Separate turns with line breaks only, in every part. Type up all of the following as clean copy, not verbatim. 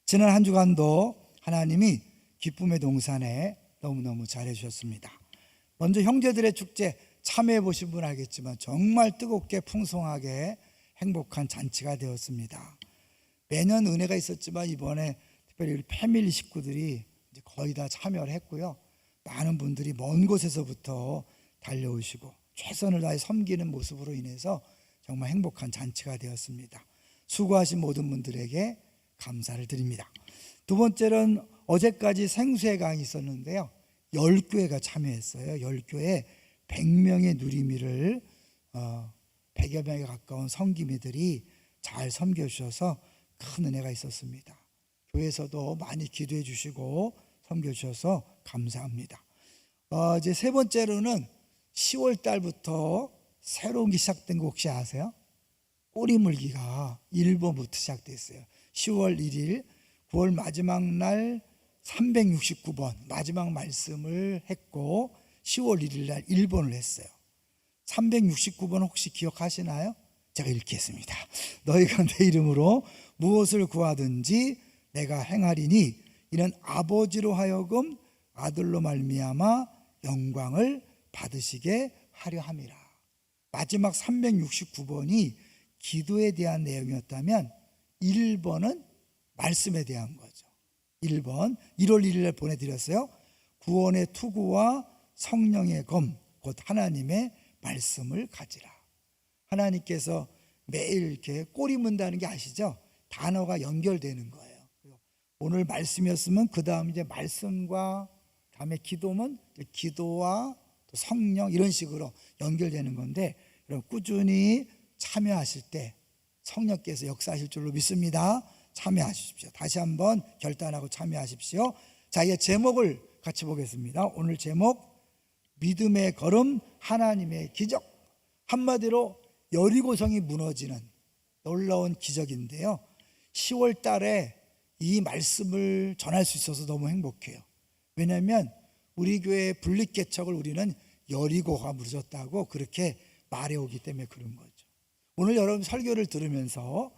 지난 한 주간도 하나님이 기쁨의 동산에 너무너무 잘해주셨습니다. 먼저 형제들의 축제 참여해 보신 분 알겠지만 정말 뜨겁게 풍성하게 행복한 잔치가 되었습니다. 매년 은혜가 있었지만 이번에 특별히 우리 패밀리 식구들이 이제 거의 다 참여를 했고요. 많은 분들이 먼 곳에서부터 달려오시고 최선을 다해 섬기는 모습으로 인해서 정말 행복한 잔치가 되었습니다. 수고하신 모든 분들에게 감사를 드립니다. 두 번째는 어제까지 생수의 강이 있었는데요. 10교회가 참여했어요. 10교회 100명의 누리미를 100여 명에 가까운 섬기미들이 잘 섬겨주셔서 큰 은혜가 있었습니다. 교회에서도 많이 기도해 주시고 섬겨주셔서 감사합니다. 이제 세 번째로는 10월 달부터 새로운 게 시작된 거 혹시 아세요? 꼬리 물기가 일본부터 시작됐어요. 10월 1일 9월 마지막 날 369번 마지막 말씀을 했고 10월 1일 날 1번을 했어요. 369번 혹시 기억하시나요? 제가 읽겠습니다. 너희가 내 이름으로 무엇을 구하든지 내가 행하리니 이는 아버지로 하여금 아들로 말미암아 영광을 받으시게 하려 함이라. 마지막 369번이 기도에 대한 내용이었다면 1번은 말씀에 대한 거죠. 1번 1월 1일 날 보내드렸어요. 구원의 투구와 성령의 검 곧 하나님의 말씀을 가지라. 하나님께서 매일 이렇게 꼬리 문다는 게 아시죠? 단어가 연결되는 거예요. 오늘 말씀이었으면 그 다음 이제 말씀과 다음에 기도면 기도와 또 성령 이런 식으로 연결되는 건데 여러분 꾸준히 참여하실 때 성령께서 역사하실 줄로 믿습니다. 참여하십시오. 다시 한번 결단하고 참여하십시오. 자, 이제 제목을 같이 보겠습니다. 오늘 제목 믿음의 걸음 하나님의 기적. 한마디로 여리고성이 무너지는 놀라운 기적인데요. 10월 달에 이 말씀을 전할 수 있어서 너무 행복해요. 왜냐하면 우리 교회의 분립개척을 우리는 여리고가 무너졌다고 그렇게 말해오기 때문에 그런 거죠. 오늘 여러분 설교를 들으면서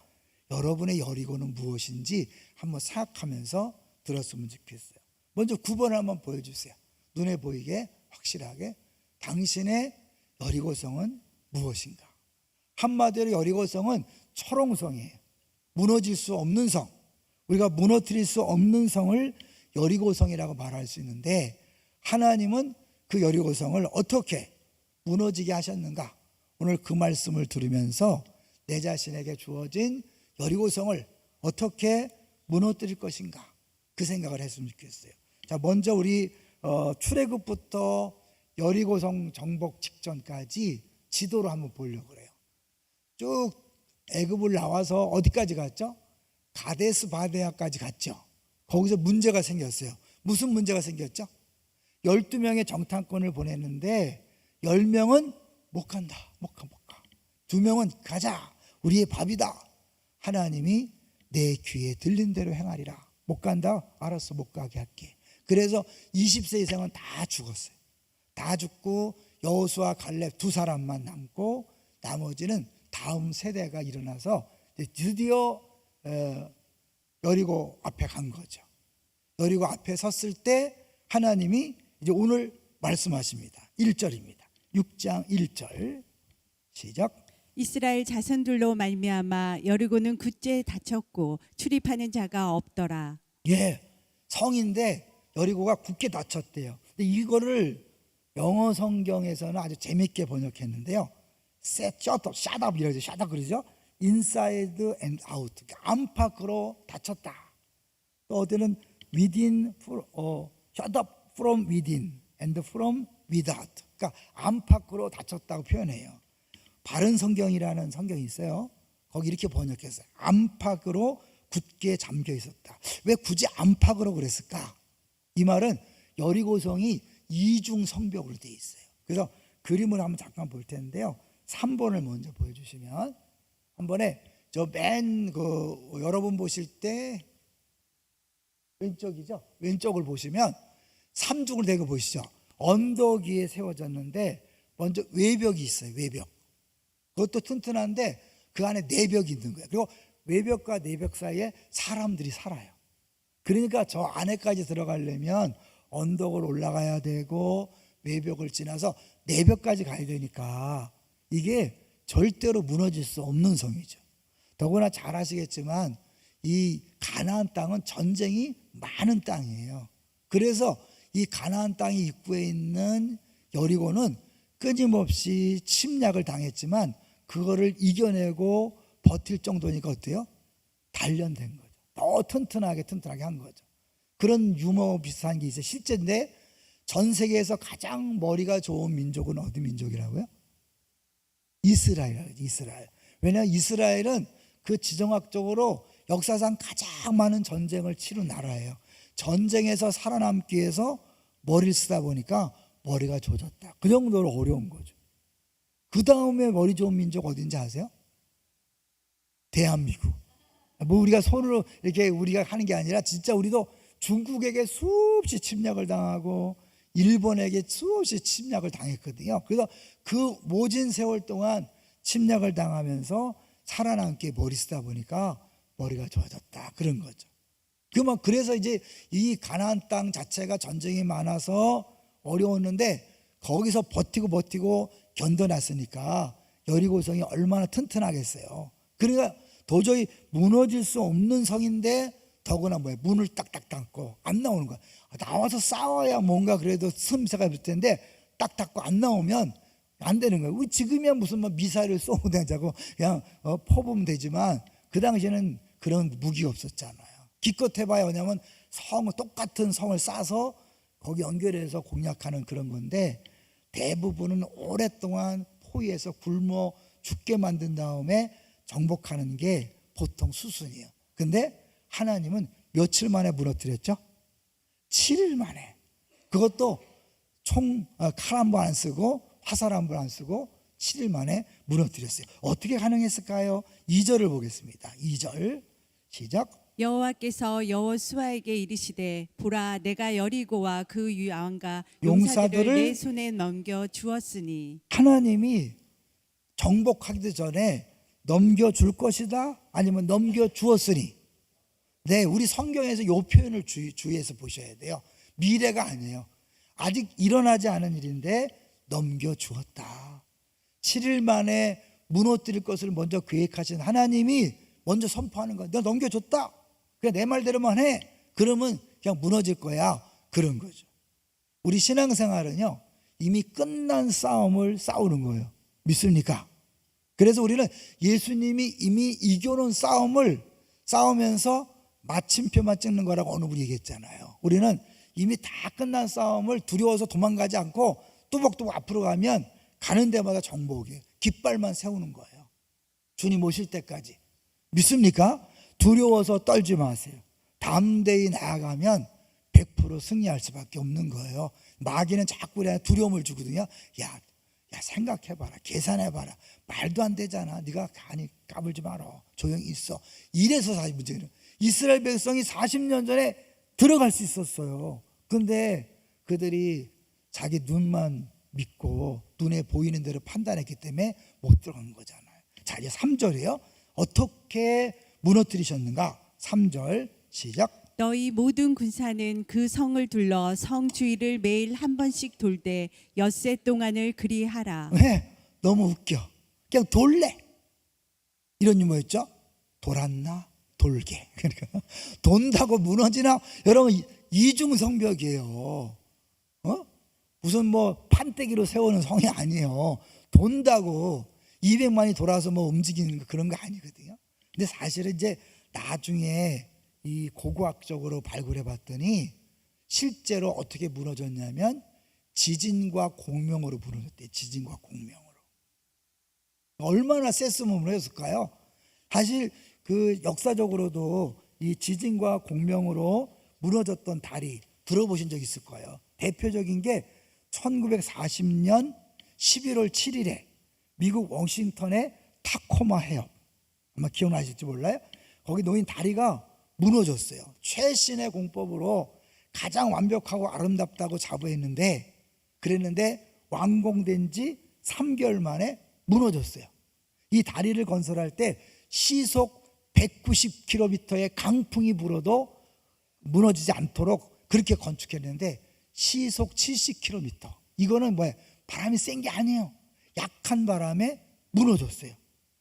여러분의 여리고는 무엇인지 한번 생각하면서 들었으면 좋겠어요. 먼저 9번을 한번 보여주세요. 눈에 보이게 확실하게 당신의 여리고성은 무엇인가? 한마디로 여리고성은 철옹성이에요. 무너질 수 없는 성, 우리가 무너뜨릴 수 없는 성을 여리고성이라고 말할 수 있는데 하나님은 그 여리고성을 어떻게 무너지게 하셨는가? 오늘 그 말씀을 들으면서 내 자신에게 주어진 여리고성을 어떻게 무너뜨릴 것인가? 그 생각을 했으면 좋겠어요. 자, 먼저 우리 출애굽부터 여리고성 정복 직전까지 지도로 한번 보려고 그래요. 쭉 애굽을 나와서 어디까지 갔죠? 가데스 바네아까지 갔죠. 거기서 문제가 생겼어요. 무슨 문제가 생겼죠? 12명의 정탐꾼을 보냈는데 10명은 못 간다. 못 가. 2명은 가자. 우리의 밥이다. 하나님이 내 귀에 들린 대로 행하리라. 못 간다? 알았어, 못 가게 할게. 그래서 20세 이상은 다 죽었어요. 다 죽고 여호수아 갈렙 2사람만 남고 나머지는 다음 세대가 일어나서 드디어 여리고 앞에 간 거죠. 여리고 앞에 섰을 때 하나님이 이제 오늘 말씀하십니다. 1절입니다. 6장 1절 시작.
이스라엘 자손들로 말미암아 여리고는 굳게 닫혔고 출입하는 자가 없더라.
예, 성인데 여리고가 굳게 닫혔대요. 근데 이거를 영어 성경에서는 아주 재밌게 번역했는데요. shut up 이러죠. shut up 그러죠. inside and out. 그러니까 안팎으로 닫혔다. 또 어디는 within, shut up from within and from without. 그러니까 안팎으로 닫혔다고 표현해요. 바른 성경이라는 성경이 있어요. 거기 이렇게 번역했어요. 안팎으로 굳게 잠겨 있었다. 왜 굳이 안팎으로 그랬을까? 이 말은 여리고성이 이중 성벽으로 되어 있어요. 그래서 그림을 한번 잠깐 볼 텐데요. 3번을 먼저 보여주시면 한 번에 저 맨 여러분 보실 때 왼쪽이죠. 왼쪽을 보시면 삼중을 대고 보시죠. 언덕 위에 세워졌는데 먼저 외벽이 있어요. 외벽. 그것도 튼튼한데 그 안에 내벽이 있는 거예요. 그리고 외벽과 내벽 사이에 사람들이 살아요. 그러니까 저 안에까지 들어가려면 언덕을 올라가야 되고 외벽을 지나서 내벽까지 가야 되니까 이게 절대로 무너질 수 없는 성이죠. 더구나 잘 아시겠지만 이 가나안 땅은 전쟁이 많은 땅이에요. 그래서 이 가나안 땅의 입구에 있는 여리고는 끊임없이 침략을 당했지만 그거를 이겨내고 버틸 정도니까 어때요? 단련된 거죠. 더 튼튼하게 한 거죠. 그런 유머 비슷한 게 있어요. 실제인데 전 세계에서 가장 머리가 좋은 민족은 어디 민족이라고요? 이스라엘. 왜냐하면 이스라엘은 그 지정학적으로 역사상 가장 많은 전쟁을 치른 나라예요. 전쟁에서 살아남기 위해서 머리를 쓰다 보니까 머리가 좋아졌다. 그 정도로 어려운 거죠. 그 다음에 머리 좋은 민족 어딘지 아세요? 대한민국. 뭐 우리가 손으로 이렇게 우리가 하는 게 아니라 진짜 우리도 중국에게 수없이 침략을 당하고 일본에게 수없이 침략을 당했거든요. 그래서 그 모진 세월 동안 침략을 당하면서 살아남게 머리 쓰다 보니까 머리가 좋아졌다. 그런 거죠. 그래서 이제 이 가나안 땅 자체가 전쟁이 많아서 어려웠는데 거기서 버티고 견뎌놨으니까 여리고성이 얼마나 튼튼하겠어요. 그러니까 도저히 무너질 수 없는 성인데 더구나 문을 딱딱 닫고 안 나오는 거야. 나와서 싸워야 뭔가 그래도 틈새가 있을 텐데 딱 닫고 안 나오면 안 되는 거예요. 우리 지금이야 무슨 미사일을 쏘고 다니자고 그냥 퍼보면 되지만 그 당시에는 그런 무기가 없었잖아요. 기껏 해봐야 뭐냐면 똑같은 성을 쌓아서 거기 연결해서 공략하는 그런 건데 대부분은 오랫동안 포위해서 굶어 죽게 만든 다음에 정복하는 게 보통 수순이에요. 근데 하나님은 며칠 만에 무너뜨렸죠? 7일 만에. 그것도 칼 한 번 안 쓰고 화살 한 번 안 쓰고 7일 만에 무너뜨렸어요. 어떻게 가능했을까요? 2절을 보겠습니다. 2절 시작.
여호와께서 여호수아에게 이르시되 보라 내가 여리고와 그 왕과
용사들을
용사들을 내 손에 넘겨 주었으니.
하나님이 정복하기도 전에 넘겨줄 것이다 아니면 넘겨주었으니. 네, 우리 성경에서 이 표현을 주의해서 보셔야 돼요. 미래가 아니에요. 아직 일어나지 않은 일인데 넘겨주었다. 7일 만에 무너뜨릴 것을 먼저 계획하신 하나님이 먼저 선포하는 거야. 너 넘겨줬다. 그냥 내 말대로만 해. 그러면 그냥 무너질 거야. 그런 거죠. 우리 신앙생활은요 이미 끝난 싸움을 싸우는 거예요. 믿습니까? 그래서 우리는 예수님이 이미 이겨놓은 싸움을 싸우면서 마침표만 찍는 거라고 어느 분이 얘기했잖아요. 우리는 이미 다 끝난 싸움을 두려워서 도망가지 않고 뚜벅뚜벅 앞으로 가면 가는 데마다 정복이에요. 깃발만 세우는 거예요. 주님 오실 때까지. 믿습니까? 두려워서 떨지 마세요. 담대히 나아가면 100% 승리할 수밖에 없는 거예요. 마귀는 자꾸 두려움을 주거든요. 야 생각해봐라, 계산해봐라, 말도 안 되잖아, 네가 간이 까불지 마라, 조용히 있어. 이래서 사실 문제는 이스라엘 백성이 40년 전에 들어갈 수 있었어요. 근데 그들이 자기 눈만 믿고 눈에 보이는 대로 판단했기 때문에 못 들어간 거잖아요. 자, 이제 3절이에요. 어떻게 무너뜨리셨는가? 3절 시작.
너희 모든 군사는 그 성을 둘러 성 주위를 매일 한 번씩 돌되 엿새 동안을 그리하라.
왜? 너무 웃겨. 그냥 돌래. 이런 유머였죠. 돌았나 돌게. 그러니까 돈다고 무너지나. 여러분 이중성벽이에요. 무슨 판때기로 세우는 성이 아니에요. 돈다고 200만이 돌아서 움직이는 그런 거 아니거든요. 근데 사실은 이제 나중에 이 고고학적으로 발굴해 봤더니 실제로 어떻게 무너졌냐면 지진과 공명으로 무너졌대요. 지진과 공명으로. 얼마나 셌으면 무너졌을까요? 사실 그 역사적으로도 이 지진과 공명으로 무너졌던 다리 들어보신 적 있을 거예요. 대표적인 게 1940년 11월 7일에 미국 워싱턴의 타코마 해협, 아마 기억나실지 몰라요. 거기 놓인 다리가 무너졌어요. 최신의 공법으로 가장 완벽하고 아름답다고 자부했는데 그랬는데 완공된 지 3개월 만에 무너졌어요. 이 다리를 건설할 때 시속 190km의 강풍이 불어도 무너지지 않도록 그렇게 건축했는데 시속 70km, 이거는 뭐예요? 바람이 센 게 아니에요. 약한 바람에 무너졌어요.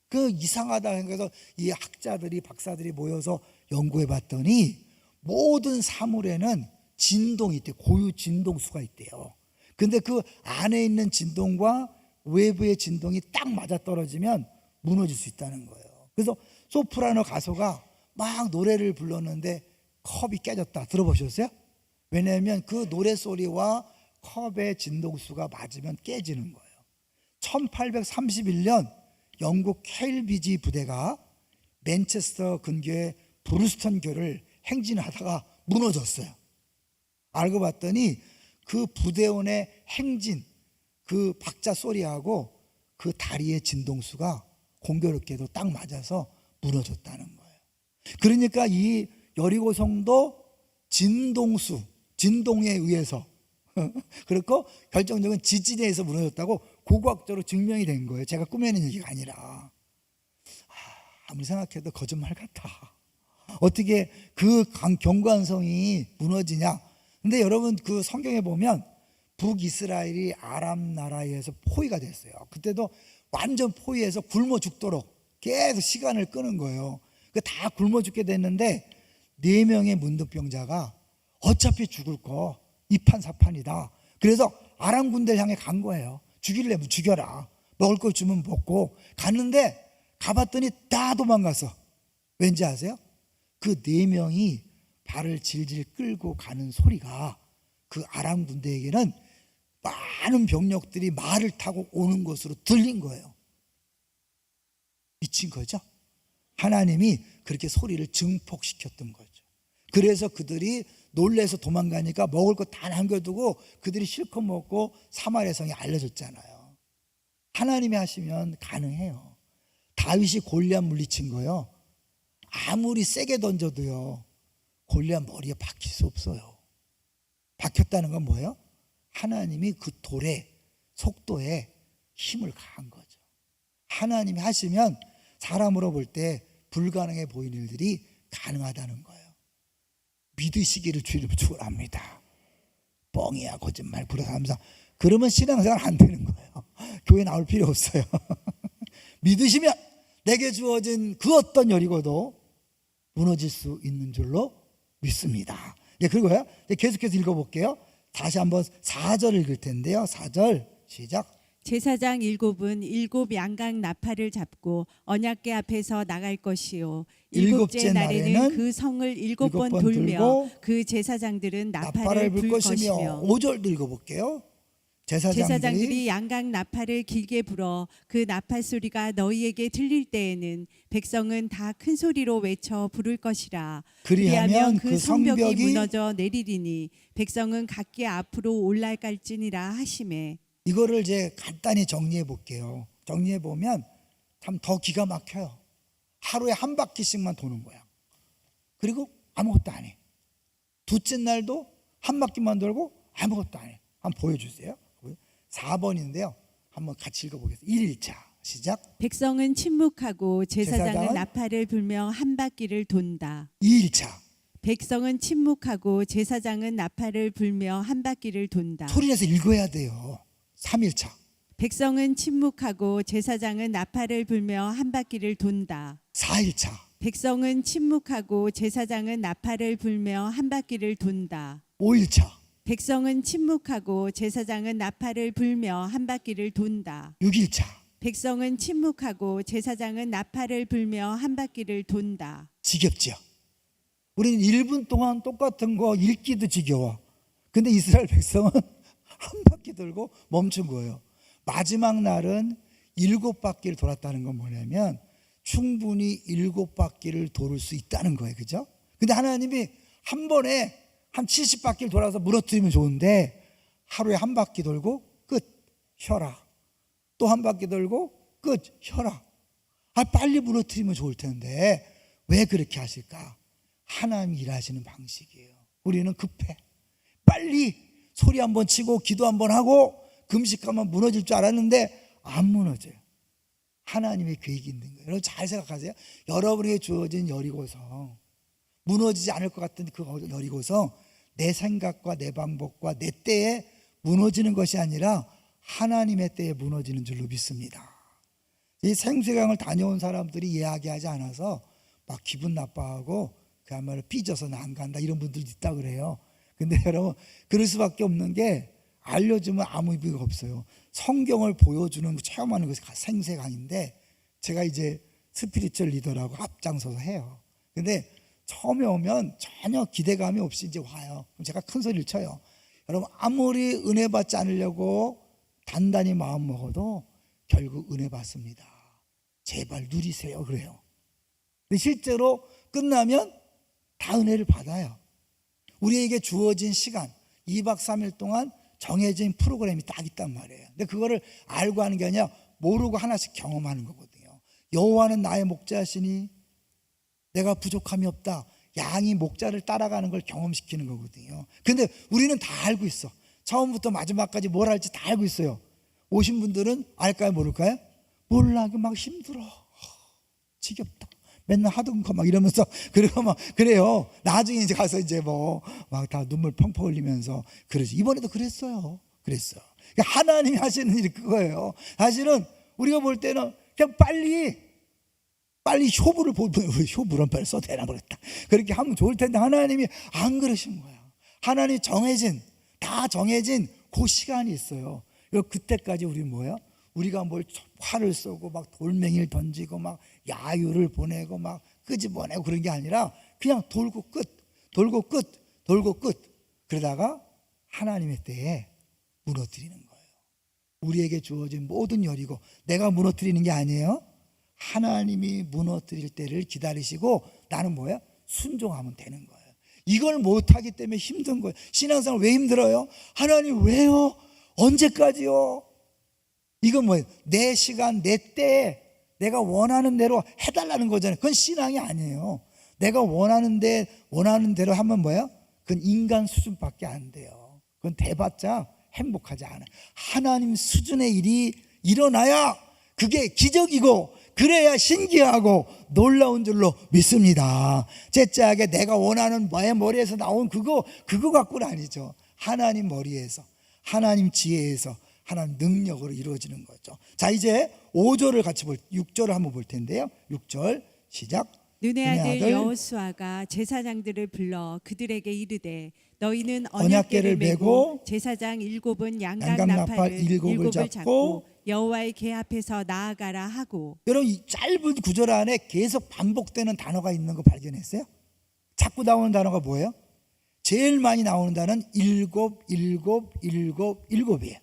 그 이상하다 해서 이 학자들이, 박사들이 모여서 연구해 봤더니 모든 사물에는 진동이 있대요. 고유 진동수가 있대요. 근데 그 안에 있는 진동과 외부의 진동이 딱 맞아떨어지면 무너질 수 있다는 거예요. 그래서 소프라노 가수가 막 노래를 불렀는데 컵이 깨졌다. 들어보셨어요? 왜냐하면 그 노래소리와 컵의 진동수가 맞으면 깨지는 거예요. 1831년 영국 KBG 부대가 맨체스터 근교의 브루스턴 교를 행진하다가 무너졌어요. 알고 봤더니 그 부대원의 행진, 그 박자 소리하고 그 다리의 진동수가 공교롭게도 딱 맞아서 무너졌다는 거예요. 그러니까 이 여리고성도 진동수, 진동에 의해서 그렇고 결정적인 지진에 의해서 무너졌다고 고고학적으로 증명이 된 거예요. 제가 꾸며낸 얘기가 아니라. 아무리 생각해도 거짓말 같아. 어떻게 그 경관성이 무너지냐. 근데 여러분 그 성경에 보면 북이스라엘이 아람 나라에 의해서 포위가 됐어요. 그때도 완전 포위해서 굶어 죽도록 계속 시간을 끄는 거예요. 다 굶어 죽게 됐는데 4명의 문둥병자가 어차피 죽을 거 이판사판이다. 그래서 아람 군대를 향해 간 거예요. 죽이려면 죽여라. 먹을 걸 주면 먹고 갔는데 가봤더니 다 도망갔어. 왠지 아세요? 그 4명이 발을 질질 끌고 가는 소리가 그 아람 군대에게는 많은 병력들이 말을 타고 오는 것으로 들린 거예요. 미친 거죠. 하나님이 그렇게 소리를 증폭시켰던 거죠. 그래서 그들이 놀래서 도망가니까 먹을 거 다 남겨두고 그들이 실컷 먹고 사마리아 성이 알려졌잖아요. 하나님이 하시면 가능해요. 다윗이 골리앗 물리친 거요, 아무리 세게 던져도요 골리앗 머리에 박힐 수 없어요. 박혔다는 건 뭐예요? 하나님이 그 돌의 속도에 힘을 가한 거죠. 하나님이 하시면 사람으로 볼 때 불가능해 보이는 일들이 가능하다는 거예요. 믿으시기를 주님 축원합니다. 뻥이야, 거짓말, 불화감사. 그러면 신앙생활 안 되는 거예요. 교회 나올 필요 없어요. 믿으시면 내게 주어진 그 어떤 여리고도 무너질 수 있는 줄로 믿습니다. 그리고요, 계속해서 읽어볼게요. 다시 한번 4절 읽을 텐데요. 4절 시작.
제사장 7은 7 양각 나팔을 잡고 언약궤 앞에서 나갈 것이요, 7째 날에는 그 성을 7번 돌며 그 제사장들은 나팔을 불 것이며.
5절도 읽어볼게요.
제사장들이 양각 나팔을 길게 불어 그 나팔 소리가 너희에게 들릴 때에는 백성은 다 큰 소리로 외쳐 부를 것이라. 그리하면 그 성벽이 무너져 내리리니 백성은 각기 앞으로 올라갈지니라 하시매.
이거를 이제 간단히 정리해 볼게요. 정리해 보면 참 더 기가 막혀요. 하루에 한 바퀴씩만 도는 거야. 그리고 아무것도 안 해. 둘째 날도 한 바퀴만 돌고 아무것도 안 해. 한번 보여주세요. 4번인데요. 한번 같이 읽어보겠습니다. 1일차 시작.
백성은 침묵하고 제사장은 나팔을 불며 한 바퀴를 돈다.
2일차.
백성은 침묵하고 제사장은 나팔을 불며 한 바퀴를 돈다.
소리내서 읽어야 돼요. 3일차.
백성은 침묵하고 제사장은 나팔을 불며 한 바퀴를 돈다.
4일차.
백성은 침묵하고 제사장은 나팔을 불며 한 바퀴를 돈다.
5일차.
백성은 침묵하고 제사장은 나팔을 불며 한 바퀴를 돈다.
6일차.
백성은 침묵하고 제사장은 나팔을 불며 한 바퀴를 돈다.
지겹죠. 우리는 1분 동안 똑같은 거 읽기도 지겨워. 근데 이스라엘 백성은 한 바퀴 돌고 멈춘 거예요. 마지막 날은 7바퀴를 돌았다는 건 뭐냐면 충분히 7바퀴를 돌을 수 있다는 거예요. 그죠? 근데 하나님이 한 번에 한 70바퀴를 돌아서 무너뜨리면 좋은데 하루에 한 바퀴 돌고 끝, 쉬어라. 또 한 바퀴 돌고 끝, 쉬어라. 빨리 무너뜨리면 좋을 텐데 왜 그렇게 하실까? 하나님이 일하시는 방식이에요. 우리는 급해. 빨리 소리 한번 치고 기도 한번 하고 금식하면 무너질 줄 알았는데 안 무너져요. 하나님의 계획이 있는 거예요. 여러분 잘 생각하세요. 여러분에게 주어진 여리고성, 무너지지 않을 것 같은 그 여리고성, 내 생각과 내 방법과 내 때에 무너지는 것이 아니라 하나님의 때에 무너지는 줄로 믿습니다. 이 생수강을 다녀온 사람들이 이야기하지 않아서 막 기분 나빠하고 그야말로 삐져서 나 안 간다 이런 분들도 있다 그래요. 근데 여러분 그럴 수밖에 없는 게 알려주면 아무 의미가 없어요. 성경을 보여주는 체험하는 것이 생수강인데 제가 이제 스피리추얼 리더라고 앞장서서 해요. 근데 처음에 오면 전혀 기대감이 없이 이제 와요. 그럼 제가 큰 소리를 쳐요. 여러분 아무리 은혜 받지 않으려고 단단히 마음 먹어도 결국 은혜 받습니다. 제발 누리세요 그래요. 근데 실제로 끝나면 다 은혜를 받아요. 우리에게 주어진 시간 2박 3일 동안 정해진 프로그램이 딱 있단 말이에요. 근데 그거를 알고 하는 게 아니라 모르고 하나씩 경험하는 거거든요. 여호와는 나의 목자시니 내가 부족함이 없다. 양이 목자를 따라가는 걸 경험시키는 거거든요. 근데 우리는 다 알고 있어. 처음부터 마지막까지 뭘 할지 다 알고 있어요. 오신 분들은 알까요 모를까요? 몰라. 막 힘들어. 지겹다. 맨날 하던 거 막 이러면서 그리고 막 그래요. 나중에 이제 가서 이제 뭐 막 다 눈물 펑펑 흘리면서 그러지. 이번에도 그랬어요. 그랬어. 그러니까 하나님이 하시는 일이 그거예요. 사실은 우리가 볼 때는 그냥 빨리 효부를 효부란 말을 써도 되나 모르겠다. 그렇게 하면 좋을 텐데 하나님이 안 그러신 거야. 하나님이 다 정해진 그 시간이 있어요. 그리고 그때까지 우리는 뭐예요? 우리가 뭘 활을 쏘고 막 돌멩이를 던지고 막 야유를 보내고 막 끄집어내고 그런 게 아니라 그냥 돌고 끝 그러다가 하나님의 때에 무너뜨리는 거예요. 우리에게 주어진 모든 열이고 내가 무너뜨리는 게 아니에요. 하나님이 무너뜨릴 때를 기다리시고 나는 뭐야? 순종하면 되는 거예요. 이걸 못하기 때문에 힘든 거예요. 신앙생활 왜 힘들어요? 하나님 왜요? 언제까지요? 이건 뭐예요? 내 시간, 내 때에 내가 원하는 대로 해달라는 거잖아요. 그건 신앙이 아니에요. 내가 원하는 대로 하면 뭐예요? 그건 인간 수준밖에 안 돼요. 그건 대봤자 행복하지 않아요. 하나님 수준의 일이 일어나야 그게 기적이고 그래야 신기하고 놀라운 줄로 믿습니다. 제짜하게 내가 원하는 내 머리에서 나온 그거 갖고는 아니죠. 하나님 머리에서, 하나님 지혜에서, 하나님 능력으로 이루어지는 거죠. 자, 이제 5절을 같이 6절을 한번 볼 텐데요. 6절 시작.
눈의 아들 여호수아가 제사장들을 불러 그들에게 이르되 너희는 언약궤를 메고 제사장 7은 양각 나팔을 7을 잡고 여호와의 궤 앞에서 나아가라 하고.
여러분 이 짧은 구절 안에 계속 반복되는 단어가 있는 거 발견했어요? 자꾸 나오는 단어가 뭐예요? 제일 많이 나오는 단어는 7이에요.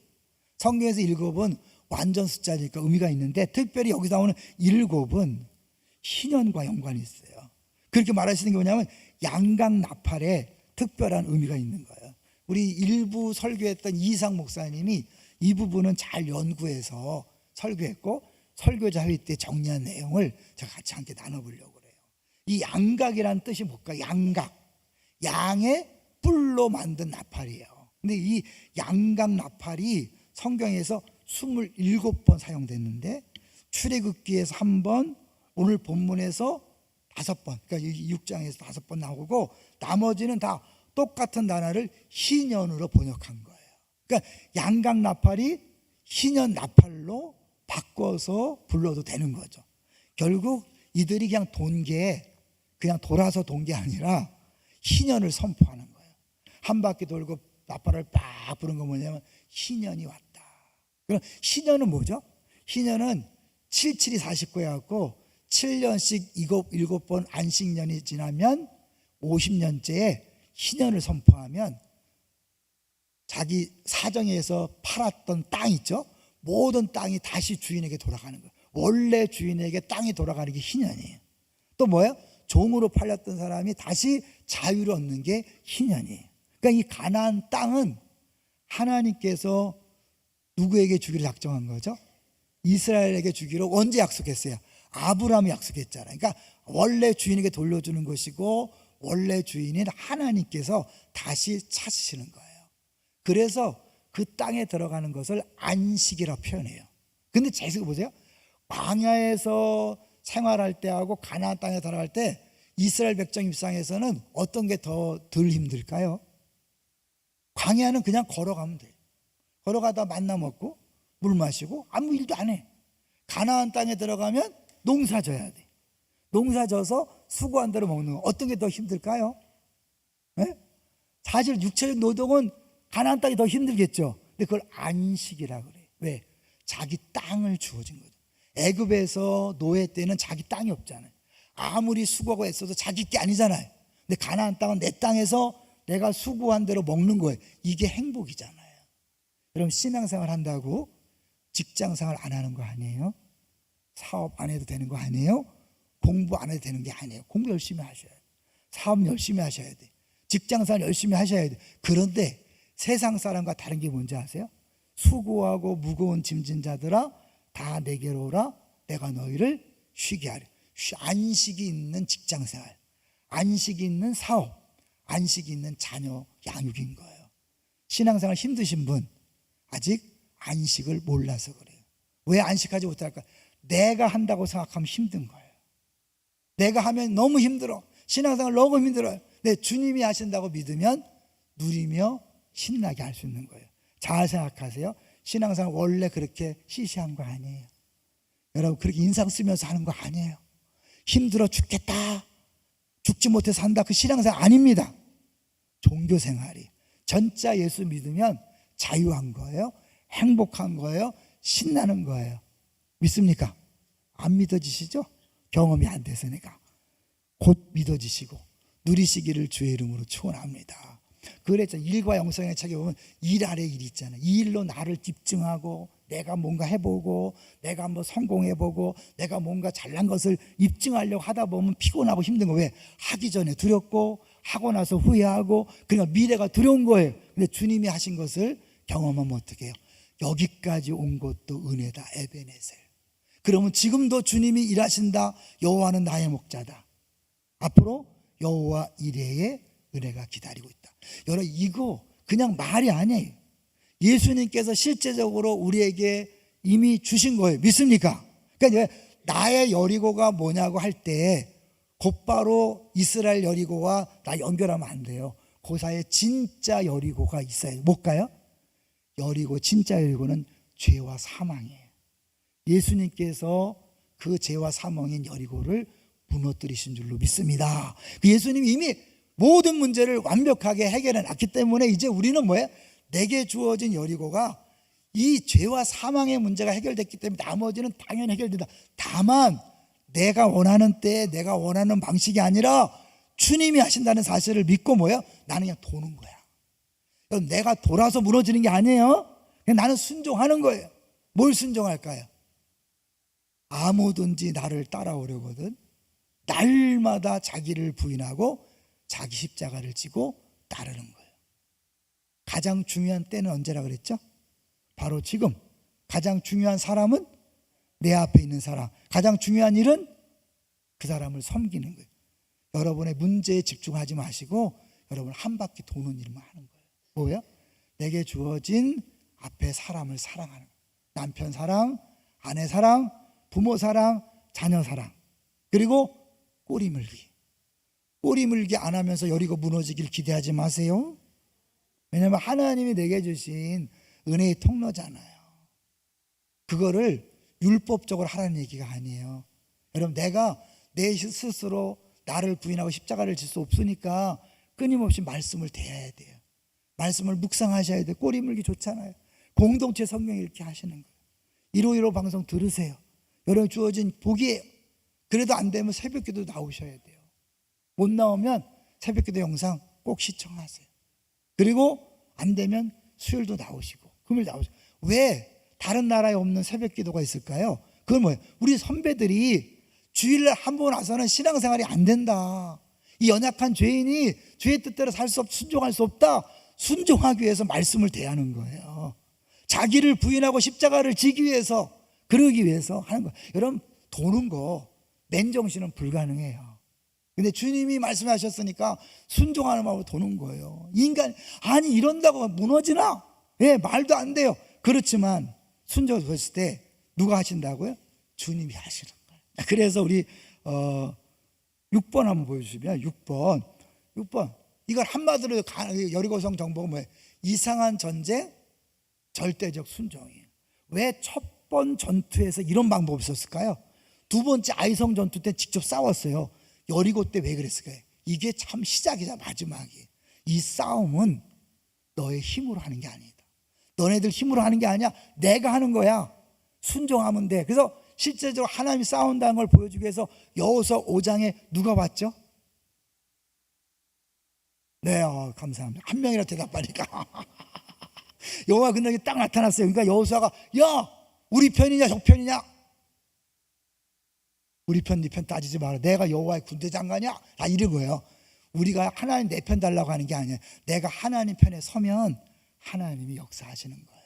성경에서 7은 완전 숫자니까 의미가 있는데 특별히 여기서 나오는 7은 희년과 연관이 있어요. 그렇게 말하시는 게 뭐냐면 양각 나팔에 특별한 의미가 있는 거예요. 우리 일부 설교했던 이상 목사님이 이 부분은 잘 연구해서 설교했고 설교자 회의 때 정리한 내용을 제가 같이 함께 나눠보려고 그래요. 이 양각이라는 뜻이 뭘까? 양각, 양의 뿔로 만든 나팔이에요. 근데 이 양각 나팔이 성경에서 27번 사용됐는데 출애굽기에서 1번, 오늘 본문에서 5번, 그러니까 6장에서 5번 나오고 나머지는 다 똑같은 단어를 희년으로 번역한 거예요. 그러니까 양각 나팔이 희년 나팔로 바꿔서 불러도 되는 거죠. 결국 이들이 그냥 돌아서 돈 게 아니라 희년을 선포하는 거예요. 한 바퀴 돌고 나팔을 빡 부른 거 뭐냐면 희년이 왔다. 그럼 희년은 뭐죠? 희년은 77이 49에 갖고 7년씩 7번 안식년이 지나면 50년째에 희년을 선포하면 자기 사정에서 팔았던 땅 있죠? 모든 땅이 다시 주인에게 돌아가는 거예요. 원래 주인에게 땅이 돌아가는 게 희년이에요. 또 뭐예요? 종으로 팔렸던 사람이 다시 자유를 얻는 게 희년이에요. 그러니까 이 가나안 땅은 하나님께서 누구에게 주기로 작정한 거죠? 이스라엘에게 주기로 언제 약속했어요? 아브라함이 약속했잖아요. 그러니까 원래 주인에게 돌려주는 것이고 원래 주인인 하나님께서 다시 찾으시는 거예요. 그래서 그 땅에 들어가는 것을 안식이라고 표현해요. 근데 잘 보세요. 광야에서 생활할 때하고 가나안 땅에 들어갈 때 이스라엘 백성 입장에서는 어떤 게 더 덜 힘들까요? 광야는 그냥 걸어가면 돼요. 걸어가다 만나 먹고 물 마시고 아무 일도 안 해. 가나안 땅에 들어가면 농사 져야 돼. 농사 져서 수고한 대로 먹는 거. 어떤 게 더 힘들까요? 네? 사실 육체적 노동은 가나안 땅이 더 힘들겠죠. 근데 그걸 안식이라 그래요. 왜? 자기 땅을 주어진 거죠. 애굽에서 노예 때는 자기 땅이 없잖아요. 아무리 수고하고 애써도 자기 게 아니잖아요. 근데 가나안 땅은 내 땅에서 내가 수고한 대로 먹는 거예요. 이게 행복이잖아요. 그럼 신앙생활 한다고 직장생활 안 하는 거 아니에요? 사업 안 해도 되는 거 아니에요? 공부 안 해도 되는 게 아니에요. 공부 열심히 하셔야 돼요. 사업 열심히 하셔야 돼요. 직장생활 열심히 하셔야 돼요. 그런데 세상 사람과 다른 게 뭔지 아세요? 수고하고 무거운 짐진 자들아 다 내게로 오라. 내가 너희를 쉬게 하리. 안식이 있는 직장생활, 안식이 있는 사업, 안식이 있는 자녀 양육인 거예요. 신앙생활 힘드신 분 아직 안식을 몰라서 그래요. 왜 안식하지 못할까? 내가 한다고 생각하면 힘든 거예요. 내가 하면 너무 힘들어. 신앙생활 너무 힘들어요. 근데 주님이 하신다고 믿으면 누리며 신나게 할 수 있는 거예요. 잘 생각하세요. 신앙생활 원래 그렇게 시시한 거 아니에요. 여러분 그렇게 인상 쓰면서 하는 거 아니에요. 힘들어 죽겠다, 죽지 못해 산다, 그 신앙생활 아닙니다. 종교생활이 전자 예수 믿으면 자유한 거예요. 행복한 거예요. 신나는 거예요. 믿습니까? 안 믿어지시죠? 경험이 안 돼서니까. 곧 믿어지시고 누리시기를 주의 이름으로 축원합니다. 그랬죠. 일과 영성의 책에 보면 일 아래 일 있잖아요. 이 일로 나를 집중하고 내가 뭔가 해보고 내가 한번 성공해보고 내가 뭔가 잘난 것을 입증하려고 하다 보면 피곤하고 힘든 거. 왜? 하기 전에 두렵고 하고 나서 후회하고 그러니까 미래가 두려운 거예요. 근데 주님이 하신 것을 경험하면 어떻게 해요? 여기까지 온 것도 은혜다. 에베네셀. 그러면 지금도 주님이 일하신다. 여호와는 나의 목자다. 앞으로 여호와 이레의 은혜가 기다리고 있다. 여러분 이거 그냥 말이 아니에요. 예수님께서 실제적으로 우리에게 이미 주신 거예요. 믿습니까? 그러니까 나의 여리고가 뭐냐고 할 때 곧바로 이스라엘 여리고와 나 연결하면 안 돼요. 그 사이에 진짜 여리고가 있어요. 뭘까요? 여리고 진짜 여리고는 죄와 사망이에요. 예수님께서 그 죄와 사망인 여리고를 무너뜨리신 줄로 믿습니다. 예수님이 이미 모든 문제를 완벽하게 해결해 놨기 때문에 이제 우리는 뭐예요? 내게 주어진 여리고가 이 죄와 사망의 문제가 해결됐기 때문에 나머지는 당연히 해결된다. 다만 내가 원하는 때에 내가 원하는 방식이 아니라 주님이 하신다는 사실을 믿고 뭐예요? 나는 그냥 도는 거야. 그럼 내가 돌아서 무너지는 게 아니에요. 그냥 나는 순종하는 거예요. 뭘 순종할까요? 아무든지 나를 따라오려거든 날마다 자기를 부인하고 자기 십자가를 지고 따르는 거예요. 가장 중요한 때는 언제라 그랬죠? 바로 지금. 가장 중요한 사람은 내 앞에 있는 사람. 가장 중요한 일은 그 사람을 섬기는 거예요. 여러분의 문제에 집중하지 마시고 여러분 한 바퀴 도는 일만 하는 거예요. 뭐예요? 내게 주어진 앞에 사람을 사랑하는 거예요. 남편 사랑, 아내 사랑, 부모 사랑, 자녀 사랑. 그리고 꼬리 물기. 꼬리 물기 안 하면서 여리고 무너지길 기대하지 마세요. 왜냐하면 하나님이 내게 주신 은혜의 통로잖아요. 그거를 율법적으로 하라는 얘기가 아니에요. 여러분 내가 내 스스로 나를 부인하고 십자가를 질 수 없으니까 끊임없이 말씀을 대해야 돼요. 말씀을 묵상하셔야 돼요. 꼬리 물기 좋잖아요. 공동체 성경 읽기 하시는 거예요. 일요일로 방송 들으세요. 여러분 주어진 복이에요. 그래도 안 되면 새벽기도 나오셔야 돼요. 못 나오면 새벽기도 영상 꼭 시청하세요. 그리고 안 되면 수요일도 나오시고 금요일 나오시고. 왜 다른 나라에 없는 새벽기도가 있을까요? 그건 뭐예요? 우리 선배들이 주일날 한 번 와서는 신앙생활이 안 된다. 이 연약한 죄인이 죄의 뜻대로 살 수 없다, 순종할 수 없다. 순종하기 위해서 말씀을 대하는 거예요. 자기를 부인하고 십자가를 지기 위해서, 그러기 위해서 하는 거예요. 여러분 도는 거 맨정신은 불가능해요. 근데 주님이 말씀하셨으니까 순종하는 마음으로 도는 거예요. 인간 아니 이런다고 무너지나? 예, 말도 안 돼요. 그렇지만 순종을 했을 때 누가 하신다고요? 주님이 하시는 거예요. 그래서 우리 6번 한번 보여주시면 6번 이걸 한마디로 여리고성 정보가 뭐예요? 이상한 전쟁, 절대적 순종이에요. 왜 첫 번 전투에서 이런 방법이 없었을까요? 두 번째 아이성 전투 때 직접 싸웠어요. 여리고 때 왜 그랬을까요? 이게 참 시작이자 마지막이에요. 이 싸움은 너의 힘으로 하는 게 아니다. 너네들 힘으로 하는 게 아니야. 내가 하는 거야. 순종하면 돼. 그래서 실제적으로 하나님이 싸운다는 걸 보여주기 위해서 여호수아 5장에 누가 왔죠? 네, 감사합니다. 한 명이라 대답하니까. 여호와 근데 딱 나타났어요. 그러니까 여호수아가 야, 우리 편이냐 적 편이냐? 우리 편, 네 편 따지지 마라. 내가 여호와의 군대 장관이야. 다 이런 거예요. 우리가 하나님 내 편 달라고 하는 게 아니에요. 내가 하나님 편에 서면 하나님이 역사하시는 거예요.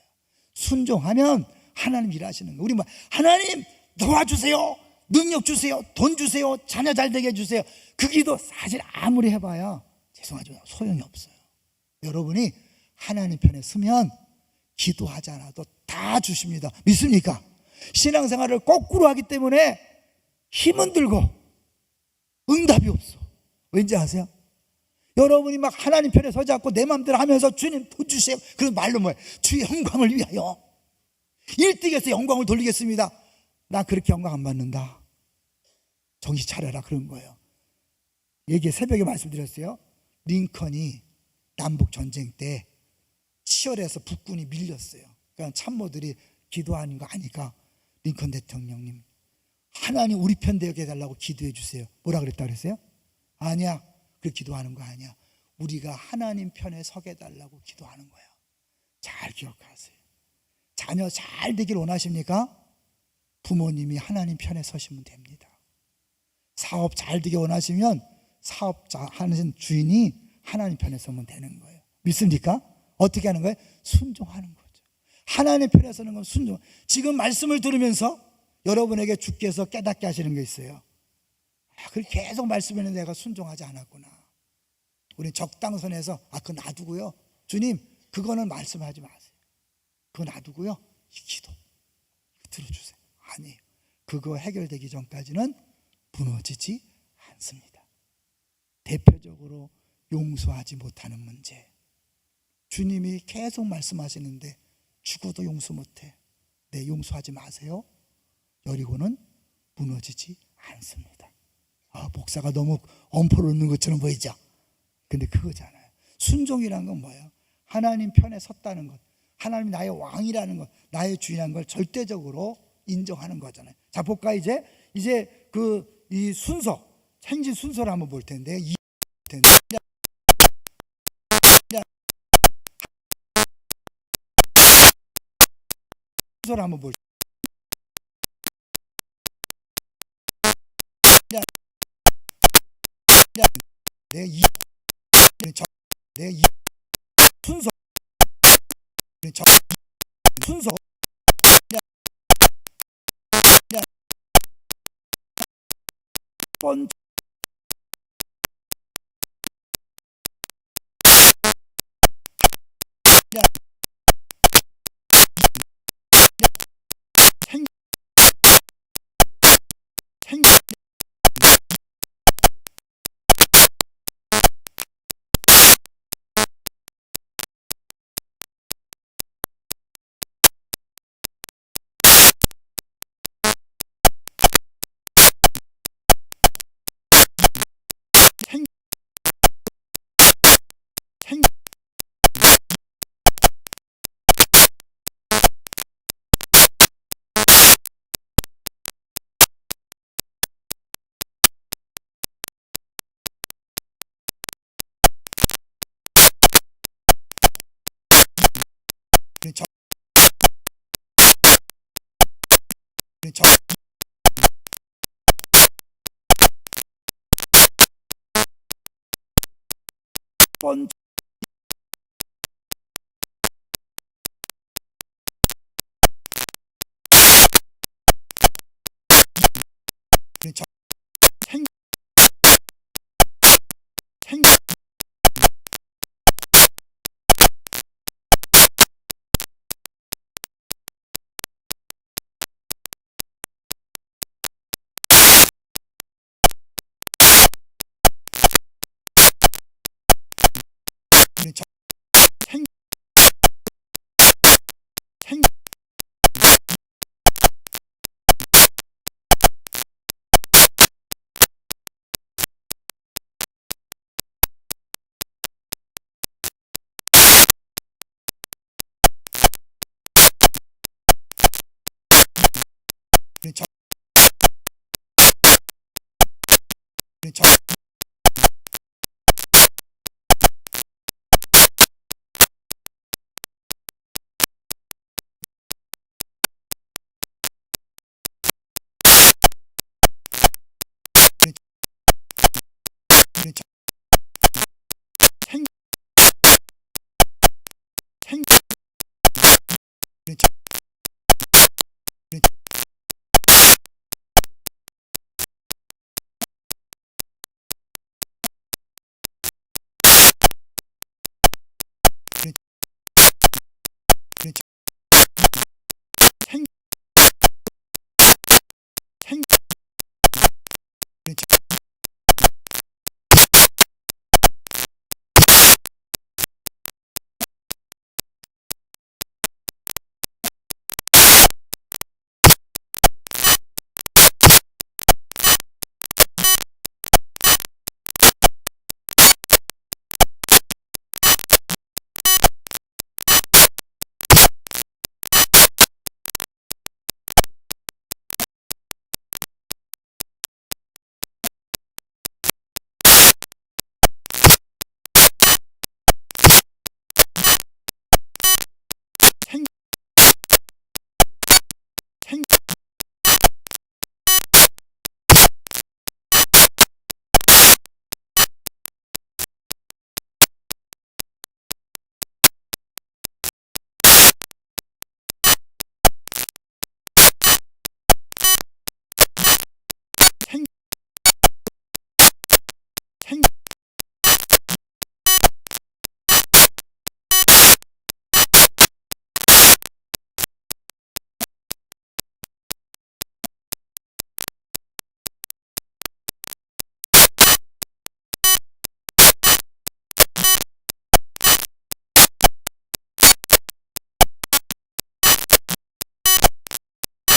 순종하면 하나님 일하시는 거예요. 우리 뭐 하나님 도와주세요, 능력 주세요, 돈 주세요, 자녀 잘 되게 해주세요. 그 기도 사실 아무리 해봐야 죄송하지만 소용이 없어요. 여러분이 하나님 편에 서면 기도하지 않아도 다 주십니다. 믿습니까? 신앙생활을 거꾸로 하기 때문에 힘은 들고 응답이 없어. 왠지 아세요? 여러분이 막 하나님 편에 서지 않고 내 마음대로 하면서 주님 돈 주세요. 그런 말로 뭐예요? 주의 영광을 위하여 1등에서 영광을 돌리겠습니다. 나 그렇게 영광 안 받는다. 정신 차려라 그런 거예요. 얘기 새벽에 말씀드렸어요. 링컨이 남북 전쟁 때 치열해서 북군이 밀렸어요. 그러니까 참모들이 기도하는 거 아니까 링컨 대통령님 하나님 우리 편 되게 해달라고 기도해 주세요. 뭐라 그랬다 그랬어요? 아니야, 그렇게 기도하는 거 아니야. 우리가 하나님 편에 서게 해달라고 기도하는 거야. 잘 기억하세요. 자녀 잘 되길 원하십니까? 부모님이 하나님 편에 서시면 됩니다. 사업 잘 되길 원하시면 사업자 하는 주인이 하나님 편에 서면 되는 거예요. 믿습니까? 어떻게 하는 거예요? 순종하는 거죠. 하나님 편에 서는 건 순종. 지금 말씀을 들으면서 여러분에게 주께서 깨닫게 하시는 게 있어요. 그렇게 계속 말씀했는데 내가 순종하지 않았구나. 우리 적당선에서 그거 놔두고요. 주님 그거는 말씀하지 마세요. 그거 놔두고요. 이 기도 들어주세요. 아니에요. 그거 해결되기 전까지는 무너지지 않습니다. 대표적으로 용서하지 못하는 문제. 주님이 계속 말씀하시는데 죽어도 용서 못해. 네, 용서하지 마세요. 여리고는 무너지지 않습니다. 목사가 너무 엄포를 놓는 것처럼 보이죠? 근데 그거잖아요. 순종이라는 건 뭐예요? 하나님 편에 섰다는 것, 하나님이 나의 왕이라는 것, 나의 주인이라는 걸 절대적으로 인정하는 거잖아요. 자, 볼까 이제 이 순서, 행진 순서를 한번 볼 텐데 순서를 한번 볼 내 순서 순서 번 행, 행, 행, 행, 번 행, 순서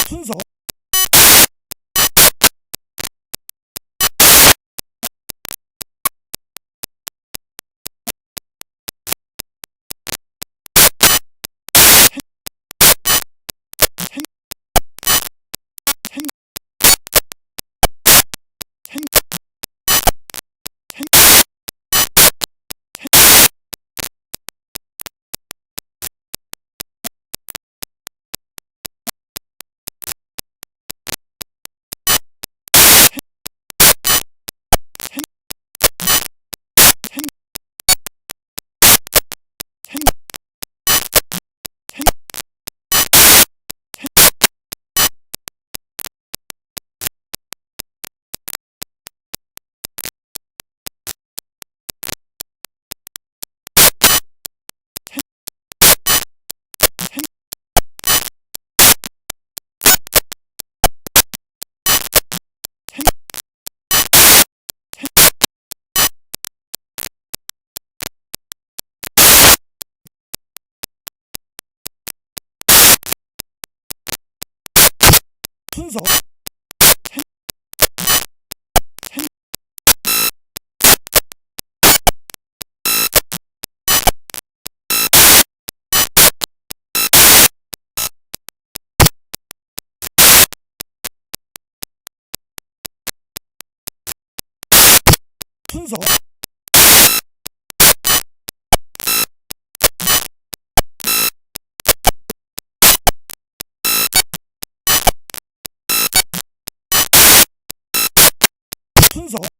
순서 순서 순서